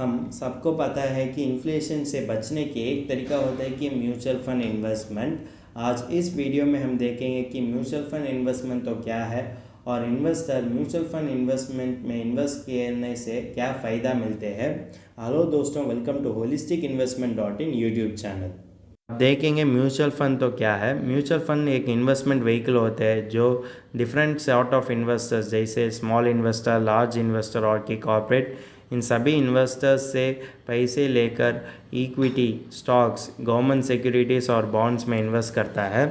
हम सबको पता है कि इन्फ्लेशन से बचने के एक तरीका होता है कि म्यूचुअल फंड इन्वेस्टमेंट। आज इस वीडियो में हम देखेंगे कि म्यूचुअल फंड इन्वेस्टमेंट तो क्या है और इन्वेस्टर म्यूचुअल फंड इन्वेस्टमेंट में इन्वेस्ट करने से क्या फ़ायदा मिलते हैं। हेलो दोस्तों, welcome to holistic investment dot in YouTube channel. देखेंगे म्यूचुअल फंड तो क्या है। म्यूचुअल फंड एक इन्वेस्टमेंट व्हीकल होते हैं जो डिफरेंट सॉर्ट ऑफ इन्वेस्टर्स जैसे स्मॉल इन्वेस्टर, लार्ज इन्वेस्टर और की कॉर्पोरेट, इन सभी इन्वेस्टर्स से पैसे लेकर इक्विटी, स्टॉक्स, गवर्नमेंट सिक्योरिटीज़ और बॉन्ड्स में इन्वेस्ट करता है।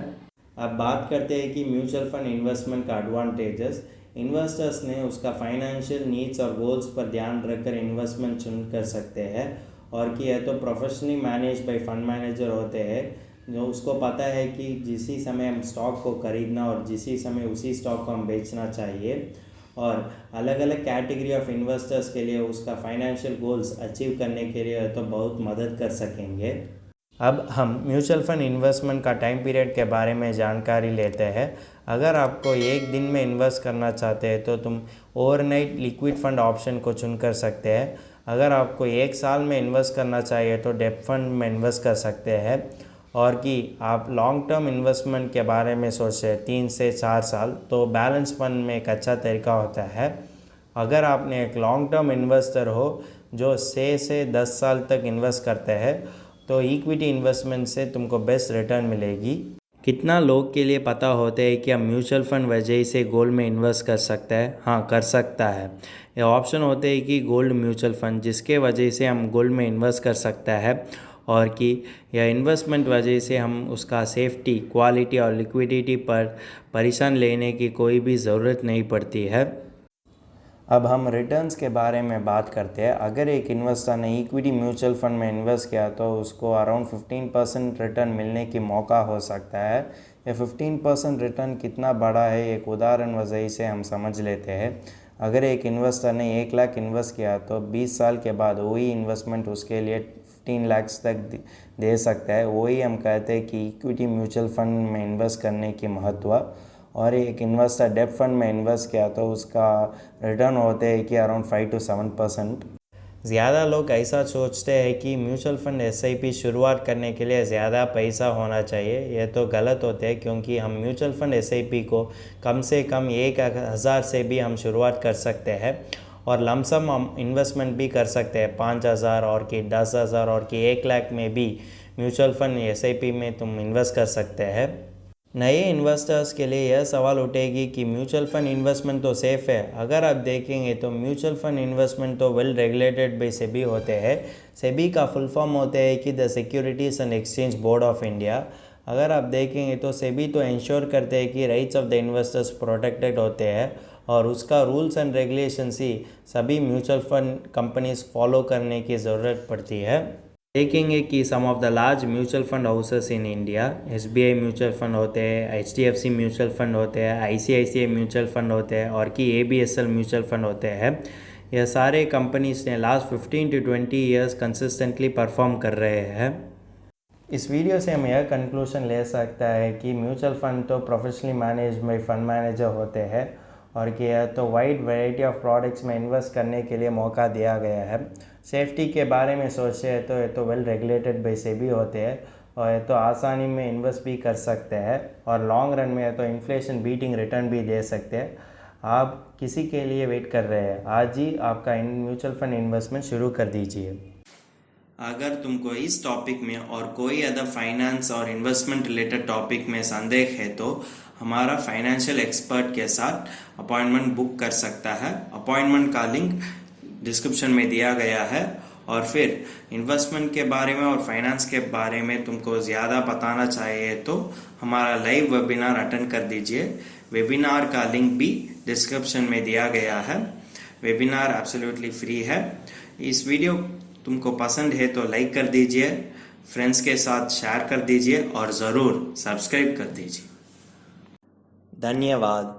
अब बात करते हैं कि म्यूचुअल फंड इन्वेस्टमेंट का एडवांटेजेस। इन्वेस्टर्स ने उसका फाइनेंशियल नीड्स और गोल्स पर ध्यान रखकर इन्वेस्टमेंट चुन कर सकते हैं और कि यह तो professionally manage by fund manager होते हैं जो उसको पता है कि जिस समय हम स्टॉक को खरीदना और जिस समय उसी स्टॉक को हम बेचना चाहिए, और अलग अलग कैटेगरी ऑफ इन्वेस्टर्स के लिए उसका फाइनेंशियल गोल्स अचीव करने के लिए तो बहुत मदद कर सकेंगे। अब हम म्यूचुअल फंड इन्वेस्टमेंट का टाइम पीरियड के बारे में जानकारी लेते हैं। अगर आपको एक दिन में इन्वेस्ट करना चाहते हैं तो तुम ओवरनाइट लिक्विड फंड ऑप्शन को चुन कर सकते हैं। अगर आपको एक साल में इन्वेस्ट करना चाहिए तो डेब्ट फंड में इन्वेस्ट कर सकते हैं। और कि आप लॉन्ग टर्म इन्वेस्टमेंट के बारे में सोचें 3 से 4 साल, तो बैलेंस फंड में एक अच्छा तरीका होता है। अगर आपने एक लॉन्ग टर्म इन्वेस्टर हो जो 6 से 10 साल तक इन्वेस्ट करते हैं तो इक्विटी इन्वेस्टमेंट से तुमको बेस्ट रिटर्न मिलेगी। कितना लोग के लिए पता होता है कि हम म्यूचुअल फंड वजह से गोल्ड में इन्वेस्ट कर सकते हैं? हाँ, कर सकता है। ये ऑप्शन होते हैं कि गोल्ड म्यूचुअल फंड, जिसके वजह से हम गोल्ड में इन्वेस्ट कर सकते हैं और कि यह इन्वेस्टमेंट वजह से हम उसका सेफ्टी, क्वालिटी और लिक्विडिटी पर परेशान लेने की कोई भी ज़रूरत नहीं पड़ती है। अब हम रिटर्न्स के बारे में बात करते हैं। अगर एक इन्वेस्टर ने इक्विटी म्यूचुअल फंड में इन्वेस्ट किया तो उसको अराउंड 15% रिटर्न मिलने की मौका हो सकता है। ये 15% रिटर्न कितना बड़ा है एक उदाहरण वजह से हम समझ लेते हैं। अगर एक इन्वेस्टर ने 1 लाख इन्वेस्ट किया तो 20 साल के बाद वही इन्वेस्टमेंट उसके लिए 15 लाख तक दे सकता है। वही हम कहते हैं कि इक्विटी म्यूचुअल फंड में इन्वेस्ट करने की महत्व। और एक इन्वेस्टर डेब्ट फंड में इन्वेस्ट किया तो उसका रिटर्न होते हैं कि अराउंड 5 to 7%। ज़्यादा लोग ऐसा सोचते हैं कि म्यूचुअल फंड SIP शुरुआत करने के लिए ज़्यादा पैसा होना चाहिए। यह तो गलत होते हैं क्योंकि हम म्यूचुअल फंड SIP को कम से कम 1,000 से भी हम शुरुआत कर सकते हैं और लमसम हम इन्वेस्टमेंट भी कर सकते हैं 5,000 और कि 10,000 और कि 1 लाख में भी म्यूचुअल फंड SIP में तुम इन्वेस्ट कर सकते हैं। नए इन्वेस्टर्स के लिए यह सवाल उठेगी कि म्यूचुअल फंड इन्वेस्टमेंट तो सेफ़ है। अगर आप देखेंगे तो म्यूचुअल फंड इन्वेस्टमेंट तो वेल रेगुलेटेड बाय सेबी होते हैं। सेबी का फुल फॉर्म होते हैं कि the securities and exchange board of India. अगर आप देखेंगे तो सेबी तो इंश्योर करते हैं कि rights of the investors protected होते हैं और उसका रूल्स एंड रेगुलेशंस ही सभी म्यूचुअल फंड कंपनीज फॉलो करने की ज़रूरत पड़ती है। देखेंगे कि some of the large mutual fund houses in India, SBI mutual fund होते हैं, HDFC म्यूचुअल फंड होते हैं, ICICI म्यूचुअल फंड होते हैं और कि ABSL म्यूचुअल फंड होते हैं। यह सारे कंपनीज ने last 15 to 20 years consistently perform कर रहे हैं। इस वीडियो से हम यह कंक्लूजन ले सकता है कि म्यूचुअल फंड तो professionally manage by fund manager होते हैं और कि यह तो वाइड वैरायटी ऑफ प्रोडक्ट्स में इन्वेस्ट करने के लिए मौका दिया गया है। सेफ्टी के बारे में सोचे तो ये तो वेल रेगुलेटेड बाय सेबी होते हैं और ये तो आसानी में इन्वेस्ट भी कर सकते हैं और लॉन्ग रन में तो इन्फ्लेशन बीटिंग रिटर्न भी दे सकते हैं। आप किसी के लिए वेट कर रहे हैं? आज ही आपका म्यूचुअल फंड इन्वेस्टमेंट शुरू कर दीजिए। अगर तुमको इस टॉपिक में और कोई अदर फाइनेंस और इन्वेस्टमेंट रिलेटेड टॉपिक में संदेह है तो हमारा फाइनेंशियल एक्सपर्ट के साथ अपॉइंटमेंट बुक कर सकता है। अपॉइंटमेंट का लिंक डिस्क्रिप्शन में दिया गया है। और फिर इन्वेस्टमेंट के बारे में और फाइनेंस के बारे में तुमको ज़्यादा बताना चाहिए तो हमारा लाइव वेबिनार अटेंड कर दीजिए। वेबिनार का लिंक भी डिस्क्रिप्शन में दिया गया है। वेबिनार एब्सोल्युटली फ्री है। इस वीडियो तुमको पसंद है तो लाइक कर दीजिए, फ्रेंड्स के साथ शेयर कर दीजिए और ज़रूर सब्सक्राइब कर दीजिए। धन्यवाद।